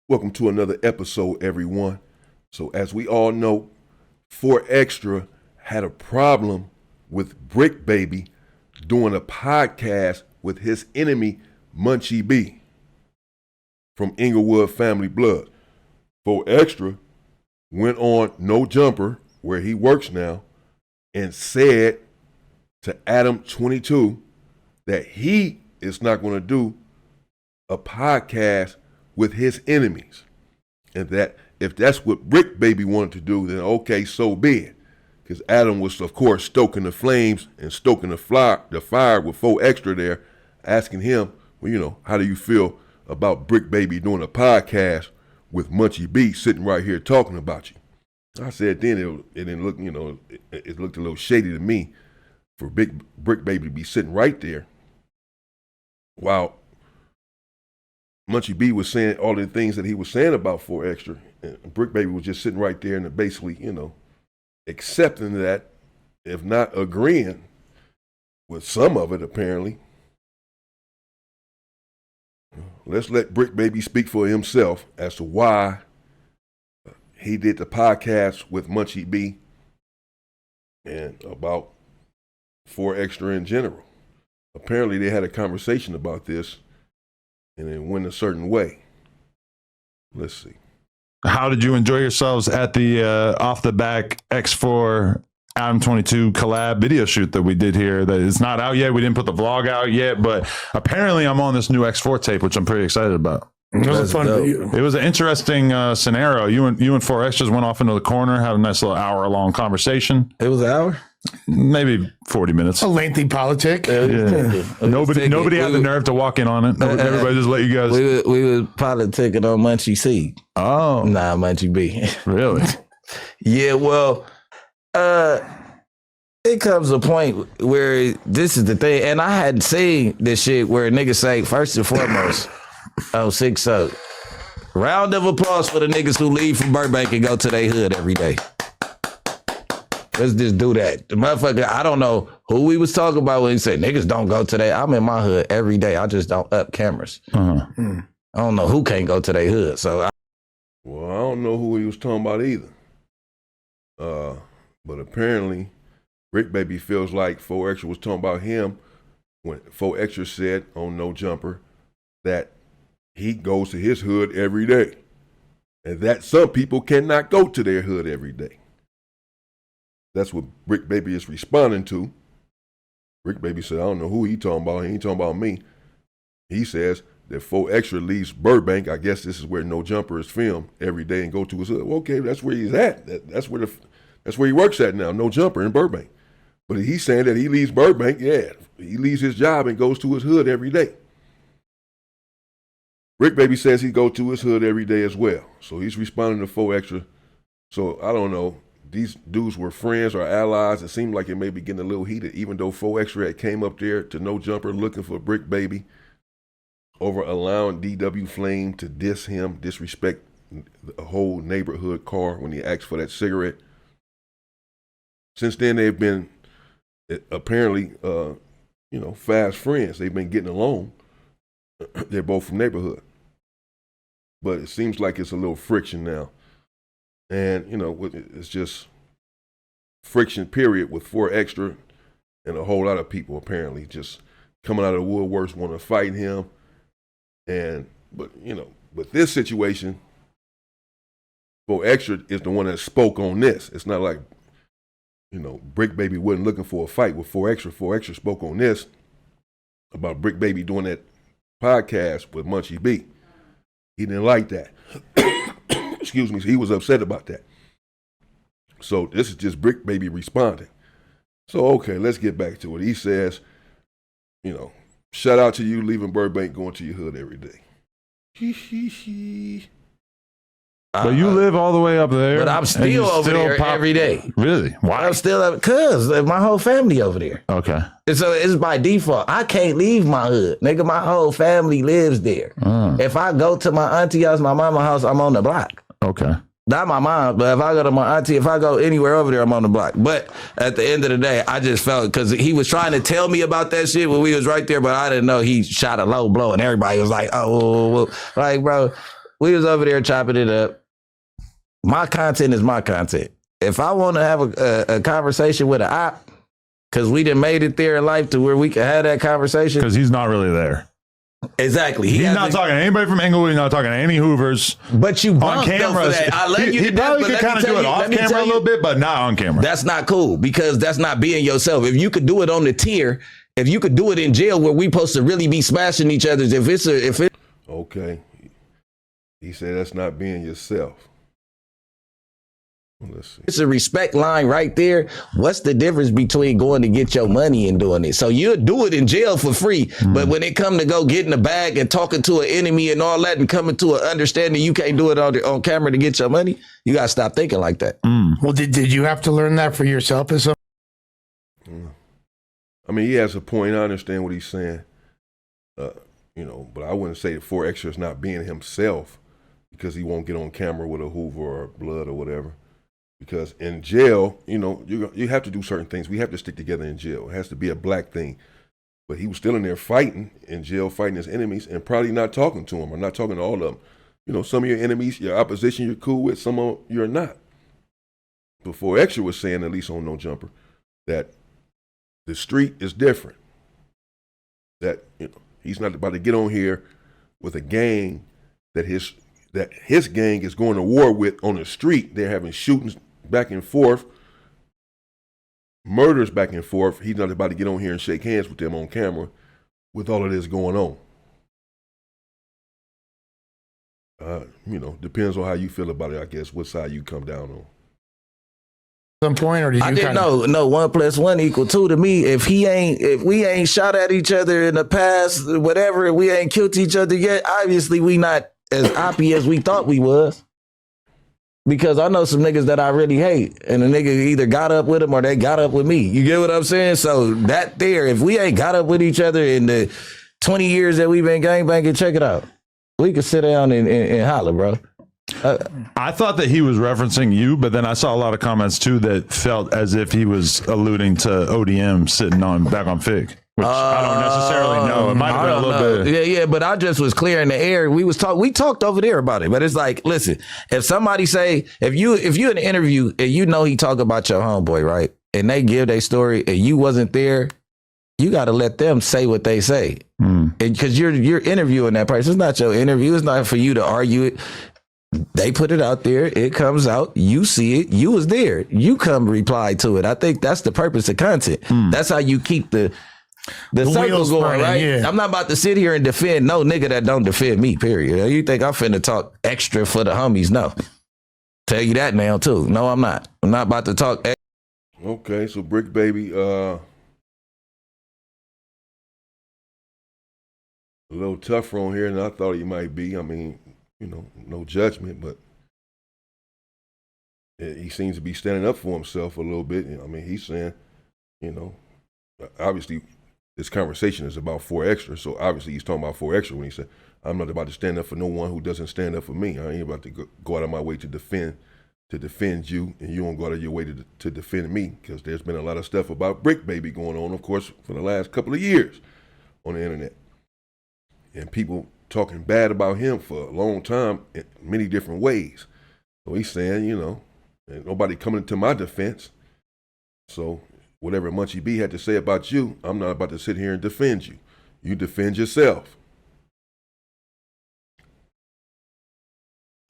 Welcome to another episode, everyone. So as we all know, 4Xtra had a problem with Bricc Baby doing a podcast with his enemy, Munchie B from Inglewood Family Blood. 4Xtra went on No Jumper, where he works now, and said to Adam22 that he is not going to do a podcast with his enemies, and that if that's what Bricc Baby wanted to do, then okay, so be it. Because Adam was, of course, stoking the flames and stoking the fire with 4Xtra there, asking him, well, how do you feel about Bricc Baby doing a podcast with Munchie B sitting right here talking about you? I said then it didn't look, it looked a little shady to me for Bricc Baby to be sitting right there while Munchie B was saying all the things that he was saying about 4Xtra, and Bricc Baby was just sitting right there and basically, accepting that, if not agreeing with some of it, apparently. Let's let Bricc Baby speak for himself as to why he did the podcast with Munchie B and about 4Xtra in general. Apparently they had a conversation about this and it went a certain way. Let's see. How did you enjoy yourselves at the off the back X4 Adam22 collab video shoot that we did here? That it's not out yet. We didn't put the vlog out yet, but apparently I'm on this new X4 tape, which I'm pretty excited about. It was fun. It was an interesting scenario. You and 4Xtras went off into the corner, had a nice little hour-long conversation. It was an hour? Maybe 40 minutes. A lengthy politic. Yeah. Nobody had the nerve to walk in on it. Everybody just let you guys. We were politicking on Munchie C. Oh. Nah, Munchie B. Really? Yeah, well, it comes a point where this is the thing, and I hadn't seen this shit where niggas say, first and foremost, 6 round of applause for the niggas who leave from Burbank and go to their hood every day. Let's just do that. The motherfucker, I don't know who we was talking about when he said niggas don't go to their. I'm in my hood every day. I just don't up cameras. I don't know who can't go to their hood. Well, I don't know who he was talking about either. But apparently, Bricc Baby feels like 4Xtra was talking about him when 4Xtra said on No Jumper that he goes to his hood every day, and that some people cannot go to their hood every day. That's what Bricc Baby is responding to. Bricc Baby said, I don't know who he talking about. He ain't talking about me. He says that 4Xtra leaves Burbank. I guess this is where No Jumper is filmed every day and go to his hood. Well, okay, that's where he's at. That's where he works at now, No Jumper in Burbank. But he's saying that he leaves Burbank. Yeah, he leaves his job and goes to his hood every day. Bricc Baby says he goes to his hood every day as well. So he's responding to 4Xtra. So I don't know. These dudes were friends or allies. It seemed like it may be getting a little heated, even though 4Xtra had came up there to No Jumper looking for Bricc Baby over allowing DW Flame to diss him, disrespect a whole neighborhood car when he asked for that cigarette. Since then, they've been apparently, fast friends. They've been getting along. They're both from neighborhood. But it seems like it's a little friction now. And, it's just friction, period, with 4Xtra and a whole lot of people apparently just coming out of the woodworks want to fight him. But this situation, 4Xtra is the one that spoke on this. It's not like, Bricc Baby wasn't looking for a fight with 4Xtra. 4Xtra spoke on this about Bricc Baby doing that podcast with Munchie B. He didn't like that. Excuse me. So he was upset about that. So this is just Bricc Baby responding. So, okay, let's get back to it. He says, shout out to you leaving Burbank, going to your hood every day. But you live all the way up there. But I'm still over there every day. Really? Why? I'm still up because my whole family over there. Okay. And so it's by default. I can't leave my hood. Nigga, my whole family lives there. If I go to my auntie house, my mama house, I'm on the block. Okay. Not my mom, but if I go to my auntie, if I go anywhere over there, I'm on the block. But at the end of the day, I just felt, because he was trying to tell me about that shit when we was right there, but I didn't know he shot a low blow, and everybody was like, oh, like, bro, We was over there chopping it up. My content is my content. If I want to have a conversation with an op, because we done made it there in life to where we can have that conversation. Because he's not really there. Exactly. He's not talking to anybody from Inglewood. He's not talking to any Hoovers. But you on camera. He probably could kind of do it off camera a little bit, but not on camera. That's not cool because that's not being yourself. If you could do it on the tier, if you could do it in jail where we supposed to really be smashing each other, okay. He said that's not being yourself. Let's see. It's a respect line right there. What's the difference between going to get your money and doing it? So you'll do it in jail for free, but when it come to go getting the bag and talking to an enemy and all that and coming to an understanding you can't do it on camera to get your money, you got to stop thinking like that. Well, did you have to learn that for yourself as a... I mean, he has a point. I understand what he's saying. But I wouldn't say that 4Xtra is not being himself because he won't get on camera with a Hoover or blood or whatever. Because in jail, you have to do certain things. We have to stick together in jail. It has to be a black thing. But he was still in there fighting in jail, fighting his enemies, and probably not talking to them or not talking to all of them. Some of your enemies, your opposition, you're cool with. Some of you're not. But 4Xtra was saying, at least on No Jumper, that the street is different. That he's not about to get on here with a gang that his gang is going to war with on the street. They're having shootings back and forth, murders back and forth. He's not about to get on here and shake hands with them on camera with all of this going on. Depends on how you feel about it, I guess, what side you come down on. Some point, or did you I didn't know. No, 1 + 1 = 2 to me. If we ain't shot at each other in the past, whatever, we ain't killed each other yet, obviously we not as oppy as we thought we was. Because I know some niggas that I really hate, and the nigga either got up with them or they got up with me. You get what I'm saying? So that there, if we ain't got up with each other in the 20 years that we've been gangbanging, check it out. We could sit down and holler, bro. I thought that he was referencing you, but then I saw a lot of comments too that felt as if he was alluding to ODM sitting back on Fig, which I don't necessarily know. It might have been a little bit. Yeah, but I just was clearing the air. We talked over there about it, but it's like, listen, if somebody say, if you in an interview and he talk about your homeboy, right, and they give their story and you wasn't there, you got to let them say what they say, because you're interviewing that person. It's not your interview. It's not for you to argue it. They put it out there. It comes out. You see it. You was there. You come reply to it. I think that's the purpose of content. That's how you keep the circle going, right? Yeah. I'm not about to sit here and defend no nigga that don't defend me, period. You think I'm finna talk extra for the homies? No. Tell you that now, too. No, I'm not. I'm not about to talk extra. Okay, so Bricc Baby, a little tougher on here than I thought he might be. I mean, no judgment, but he seems to be standing up for himself a little bit. I mean, he's saying, obviously this conversation is about 4Xtra, so obviously he's talking about 4Xtra when he said, I'm not about to stand up for no one who doesn't stand up for me. I ain't about to go out of my way to defend you, and you won't go out of your way to defend me, because there's been a lot of stuff about Bricc Baby going on, of course, for the last couple of years on the internet. And people talking bad about him for a long time in many different ways. So he's saying, ain't nobody coming to my defense. So whatever Munchie B had to say about you, I'm not about to sit here and defend you. You defend yourself.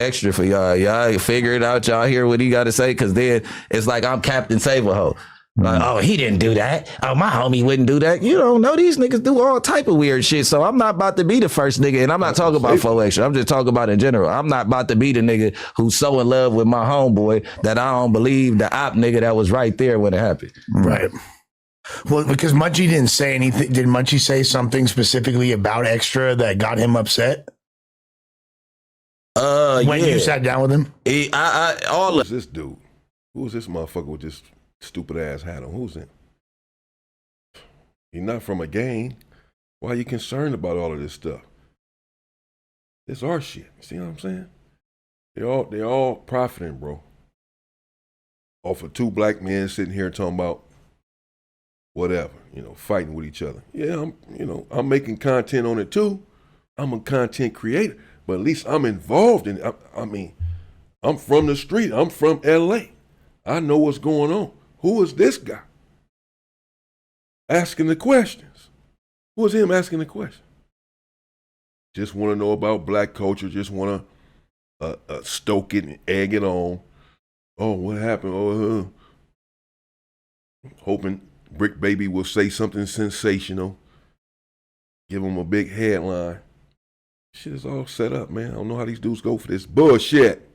Extra for y'all. Y'all figure it out. Y'all hear what he got to say, because then it's like I'm Captain Save-A-Ho. Like, oh, he didn't do that. Oh, my homie wouldn't do that. You don't know, these niggas do all type of weird shit. So I'm not about to be the first nigga, and I'm not talking about 4Xtra. I'm just talking about in general. I'm not about to be the nigga who's so in love with my homeboy that I don't believe the op nigga that was right there when it happened. Right. Well, because Munchie didn't say anything. Did Munchie say something specifically about Xtra that got him upset? When you sat down with him? Who's this dude? Who's this motherfucker with this stupid ass hat on? Who's him? You're not from a gang. Why are you concerned about all of this stuff? It's our shit. See what I'm saying? They're all profiting, bro. Off of two black men sitting here talking about whatever, fighting with each other. Yeah, I'm making content on it too. I'm a content creator. but at least I'm involved in it. I mean, I'm from the street. I'm from LA. I know what's going on. Who is this guy? Asking the questions. Who is him asking the question? Just want to know about black culture. Just want to stoke it and egg it on. Oh, what happened? Oh, hoping Bricc Baby will say something sensational. Give him a big headline. Shit is all set up, man. I don't know how these dudes go for this bullshit.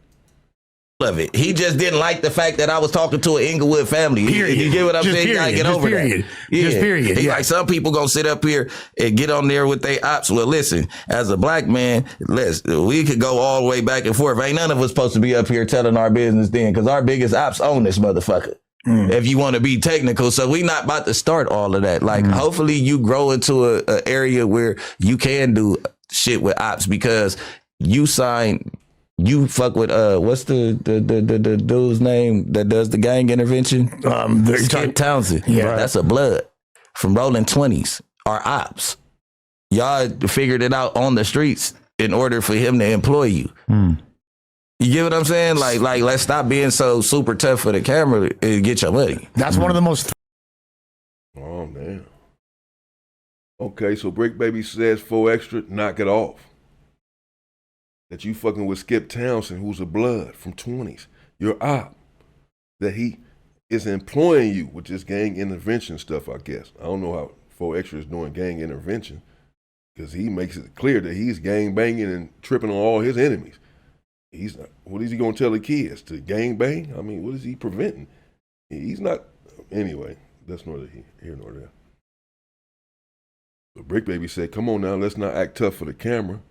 Of it. He just didn't like the fact that I was talking to an Inglewood family. You get what I'm saying? You gotta get over that. Just period. He like, some people gonna sit up here and get on there with their ops. Well, listen, as a black man, we could go all the way back and forth. Ain't none of us supposed to be up here telling our business then, because our biggest ops own this motherfucker. If you want to be technical. So we not about to start all of that. Like, hopefully you grow into a area where you can do shit with ops, because you fuck with what's the dude's name that does the gang intervention? Skip Townsend. Yeah, that's a blood from Rolling 20s. Our ops. Y'all figured it out on the streets in order for him to employ you. You get what I'm saying? Like, let's stop being so super tough for the camera and get your money. That's one of the most. Oh man. Okay, so Bricc Baby says 4 Extra, knock it off. That you fucking with Skip Townsend, who's a blood from 20s. Your op. That he is employing you with this gang intervention stuff, I guess. I don't know how 4 Extra is doing gang intervention, because he makes it clear that he's gang banging and tripping on all his enemies. He's not, what is he going to tell the kids? To gang bang? I mean, what is he preventing? He's not, anyway, that's neither here nor there. But Bricc Baby said, come on now, let's not act tough for the camera.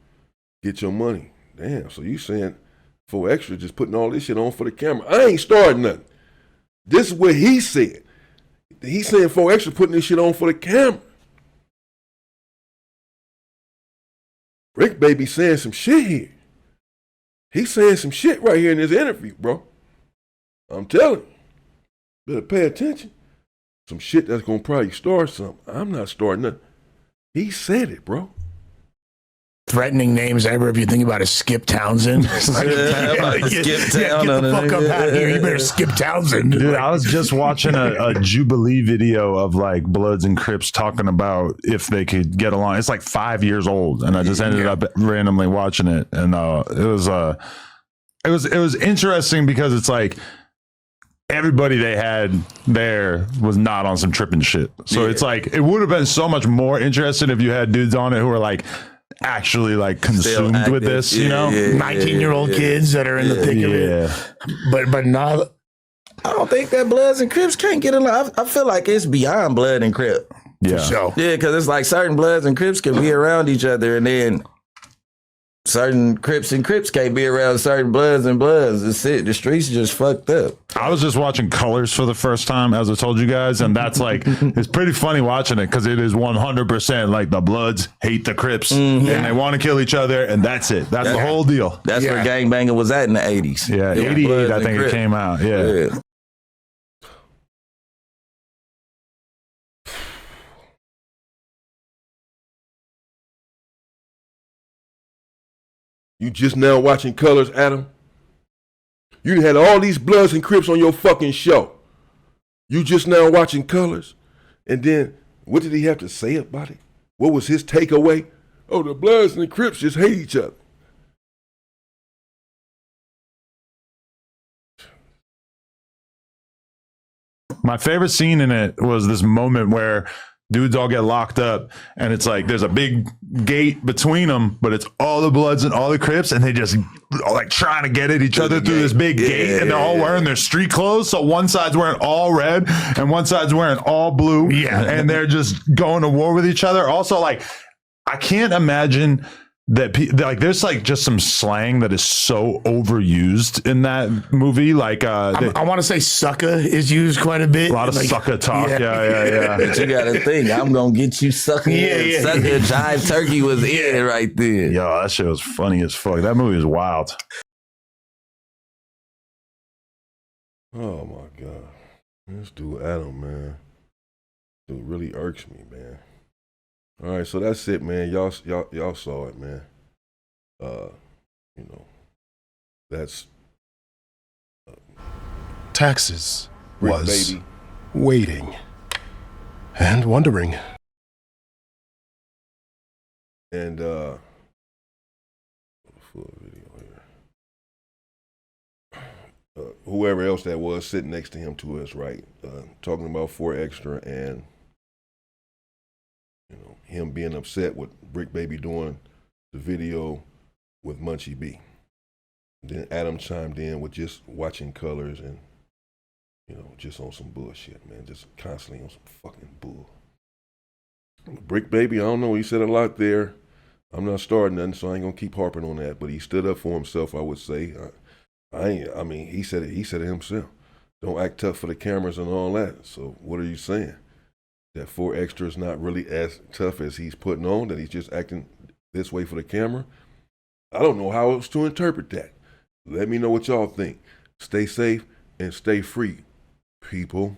Get your money. Damn, so you saying 4 Extra just putting all this shit on for the camera? I ain't starting nothing. This is what he said. He's saying 4 Extra putting this shit on for the camera. Bricc Baby saying some shit here. He's saying some shit right here in this interview, bro. I'm telling you. Better pay attention. Some shit that's going to probably start something. I'm not starting nothing. He said it, bro. Threatening names ever, if you think about it, Skip Townsend. Skip Town. Get the fuck up out of here. You better Skip Townsend. Dude, I was just watching a Jubilee video of like Bloods and Crips talking about if they could get along. It's like 5 years old, and I just ended up randomly watching it, and it was interesting because it's like everybody they had there was not on some tripping shit. So it's like it would have been so much more interesting if you had dudes on it who were like actually like consumed with this, you know, 19-year-old kids that are in the thick of it. But not. I don't think that Bloods and Crips can't get along. I feel like it's beyond Blood and Crip. Yeah. So. Yeah, because it's like certain Bloods and Crips can be around each other, and then certain Crips and Crips can't be around certain Bloods and Bloods. It's it. The streets just fucked up. I was just watching Colors for the first time, as I told you guys, and that's like, it's pretty funny watching it because it is 100% like the Bloods hate the Crips and they want to kill each other, and that's it. That's the whole deal. That's where gangbanging was at in the 80s. Yeah, 88, I think it came out. Yeah. You just now watching Colors, Adam? You had all these Bloods and Crips on your fucking show. You just now watching Colors? And then, what did he have to say about it? What was his takeaway? Oh, the Bloods and the Crips just hate each other. My favorite scene in it was this moment where dudes all get locked up, and it's like there's a big gate between them, but it's all the Bloods and all the Crips, and they just like trying to get at each other through this big gate, and they're all wearing their street clothes. So one side's wearing all red, and one side's wearing all blue, and they're just going to war with each other. Also, like, I can't imagine that like there's like just some slang that is so overused in that movie. Like I want to say sucker is used quite a bit. A lot of like, sucker talk. Yeah. But you gotta think, I'm gonna get you sucker. Sucker Jive Turkey was in right there. Yo, that shit was funny as fuck. That movie was wild. Oh my God. This dude Adam, man. Dude really irks me, man. All right, so that's it, man. Y'all saw it, man. That's Taxes Bricc was Baby. waiting and wondering. And full video here. Whoever else that was sitting next to him to his right, talking about 4 Xtra and him being upset with Bricc Baby doing the video with Munchie B. Then Adam chimed in with just watching colors and just on some bullshit, man. Just constantly on some fucking bull. Bricc Baby, I don't know. He said a lot there. I'm not starting nothing, so I ain't gonna keep harping on that. But he stood up for himself, I would say. I mean, he said it. He said it himself. Don't act tough for the cameras and all that. So what are you saying? That 4 Xtra is not really as tough as he's putting on? That he's just acting this way for the camera? I don't know how else to interpret that. Let me know what y'all think. Stay safe and stay free, people.